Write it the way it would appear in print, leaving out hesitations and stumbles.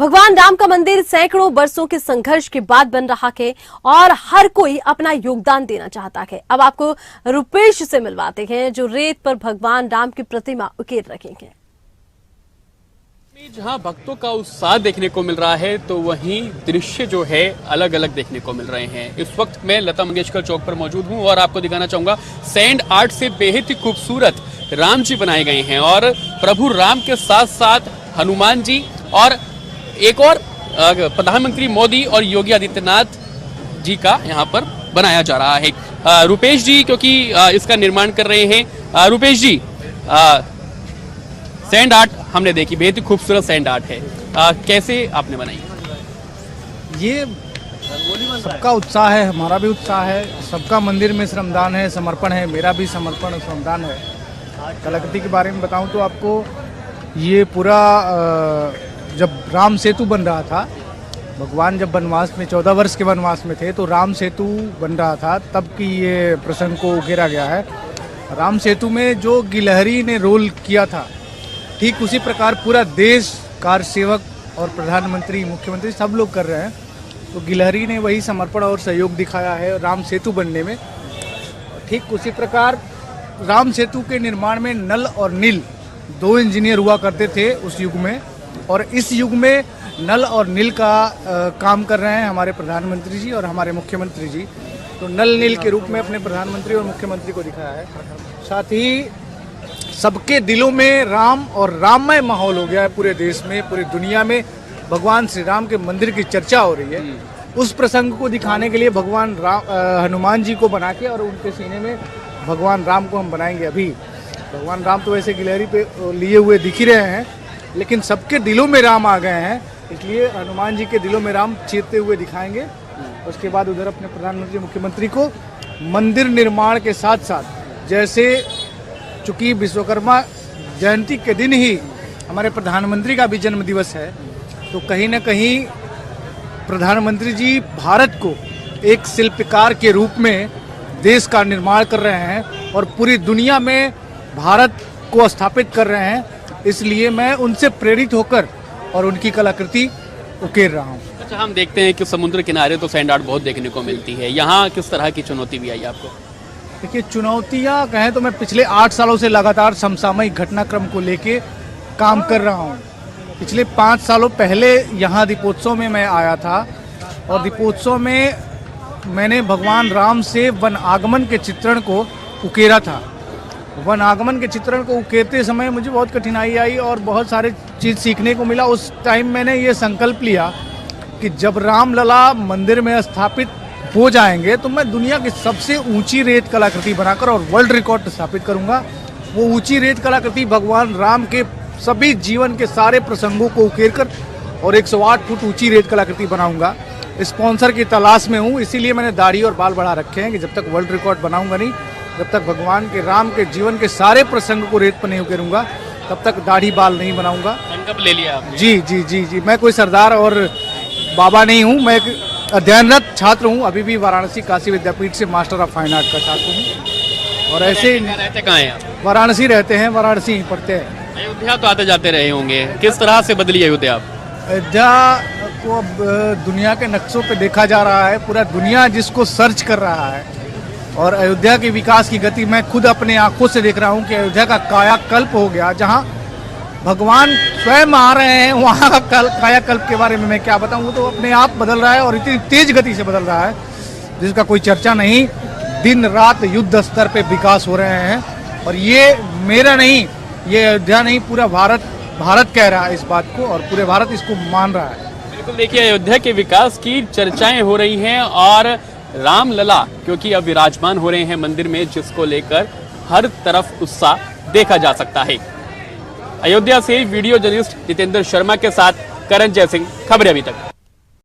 भगवान राम का मंदिर सैकड़ों बरसों के संघर्ष के बाद बन रहा है और हर कोई अपना योगदान देना चाहता है। अब आपको रुपेश से मिलवाते हैं जो रेत पर भगवान राम की प्रतिमा उकेर रखेंगे। जहां भक्तों का उत्साह देखने को मिल रहा है तो वहीं दृश्य जो है अलग अलग देखने को मिल रहे हैं। इस वक्त मैं लता मंगेशकर चौक पर मौजूद हूं और आपको दिखाना चाहूंगा सैंड आर्ट से बेहद ही खूबसूरत राम जी बनाए गए हैं और प्रभु राम के साथ साथ हनुमान जी और एक और प्रधानमंत्री मोदी और योगी आदित्यनाथ जी का यहाँ पर बनाया जा रहा है। रुपेश जी क्योंकि इसका निर्माण कर रहे हैं। रुपेश जी, सैंड आर्ट हमने देखी, बेहद ही खूबसूरत सैंड आर्ट है, कैसे आपने बनाई? ये सबका उत्साह है, हमारा भी उत्साह है, सबका मंदिर में श्रमदान है, समर्पण है, मेरा भी समर्पण और श्रमदान है। कलाकृति के बारे में बताऊं तो आपको ये पूरा जब राम सेतु बन रहा था, भगवान जब वनवास में 14 वर्ष के वनवास में थे तो राम सेतु बन रहा था, तब की ये प्रसंग को उकेरा गया है। राम सेतु में जो गिलहरी ने रोल किया था, ठीक उसी प्रकार पूरा देश, कार सेवक और प्रधानमंत्री, मुख्यमंत्री सब लोग कर रहे हैं। तो गिलहरी ने वही समर्पण और सहयोग दिखाया है राम सेतु बनने में। ठीक उसी प्रकार राम सेतु के निर्माण में नल और नील 2 इंजीनियर हुआ करते थे उस युग में, और इस युग में नल और नील का काम कर रहे हैं हमारे प्रधानमंत्री जी और हमारे मुख्यमंत्री जी। तो नल नील के रूप में अपने प्रधानमंत्री और मुख्यमंत्री को दिखाया है। साथ ही सबके दिलों में राम और राममय माहौल हो गया है। पूरे देश में, पूरी दुनिया में भगवान श्री राम के मंदिर की चर्चा हो रही है। उस प्रसंग को दिखाने के लिए भगवान हनुमान जी को बना के और उनके सीने में भगवान राम को हम बनाएंगे। अभी भगवान राम तो वैसे गिलहरी पे लिए हुए दिख ही रहे हैं, लेकिन सबके दिलों में राम आ गए हैं, इसलिए हनुमान जी के दिलों में राम चीरते हुए दिखाएंगे। उसके बाद उधर अपने प्रधानमंत्री मुख्यमंत्री को मंदिर निर्माण के साथ साथ, जैसे चूँकि विश्वकर्मा जयंती के दिन ही हमारे प्रधानमंत्री का भी जन्म दिवस है, तो कहीं ना कहीं प्रधानमंत्री जी भारत को एक शिल्पकार के रूप में देश का निर्माण कर रहे हैं और पूरी दुनिया में भारत को स्थापित कर रहे हैं। इसलिए मैं उनसे प्रेरित होकर और उनकी कलाकृति उकेर रहा हूँ। अच्छा, हम देखते हैं कि समुद्र किनारे तो सैंड आर्ट बहुत देखने को मिलती है, यहाँ किस तरह की चुनौती भी आई आपको? देखिए, चुनौतियाँ कहें तो मैं पिछले 8 सालों से लगातार समसामयिक घटनाक्रम को लेके काम कर रहा हूँ। पिछले 5 सालों पहले यहाँ दीपोत्सव में मैं आया था और दीपोत्सव में मैंने भगवान राम से वन आगमन के चित्रण को उकेरा था। वन आगमन के चित्रण को उकेरते समय मुझे बहुत कठिनाई आई और बहुत सारे चीज़ सीखने को मिला। उस टाइम मैंने ये संकल्प लिया कि जब रामलला मंदिर में स्थापित हो जाएंगे तो मैं दुनिया की सबसे ऊंची रेत कलाकृति बनाकर और वर्ल्ड रिकॉर्ड स्थापित करूंगा। वो ऊंची रेत कलाकृति भगवान राम के सभी जीवन के सारे प्रसंगों को उकेर कर और 108 फुट ऊंची रेत कलाकृति बनाऊंगा। स्पॉन्सर की तलाश में हूँ, इसीलिए मैंने दाढ़ी और बाल बढ़ा रखे हैं कि जब तक वर्ल्ड रिकॉर्ड बनाऊंगा नहीं, जब तक भगवान के राम के जीवन के सारे प्रसंग को रेत पर नहीं उकेरूंगा, तब तक दाढ़ी बाल नहीं बनाऊंगा। संकल्प ले लिया आपने? जी जी जी जी, मैं कोई सरदार और बाबा नहीं हूँ, मैं एक अध्ययनरत छात्र हूँ। अभी भी वाराणसी काशी विद्यापीठ से मास्टर ऑफ फाइन आर्ट का छात्र हूँ। और ऐसे रहते कहाँ हैं आप? वाराणसी रहते हैं, वाराणसी ही पढ़ते हैं। अयोध्या तो आते जाते रहे होंगे, किस तरह से बदली अयोध्या आप? अयोध्या को अब दुनिया के नक्शों पे देखा जा रहा है, पूरा दुनिया जिसको सर्च कर रहा है। और अयोध्या के विकास की गति मैं खुद अपने आंखों से देख रहा हूँ कि अयोध्या का कायाकल्प हो गया। जहाँ भगवान स्वयं आ रहे हैं वहाँ का कायाकल्प के बारे में मैं क्या बताऊँ, वो तो अपने आप बदल रहा है और इतनी तेज गति से बदल रहा है जिसका कोई चर्चा नहीं। दिन रात युद्ध स्तर पे विकास हो रहे हैं और ये मेरा नहीं, ये अयोध्या नहीं, पूरा भारत कह रहा है इस बात को और पूरे भारत इसको मान रहा है। बिल्कुल, देखिए अयोध्या के विकास की चर्चाएं हो रही हैं और रामलला क्योंकि अब विराजमान हो रहे हैं मंदिर में, जिसको लेकर हर तरफ उत्साह देखा जा सकता है। अयोध्या से वीडियो जर्नलिस्ट जितेंद्र शर्मा के साथ करण जय सिंह, खबरें अभी तक।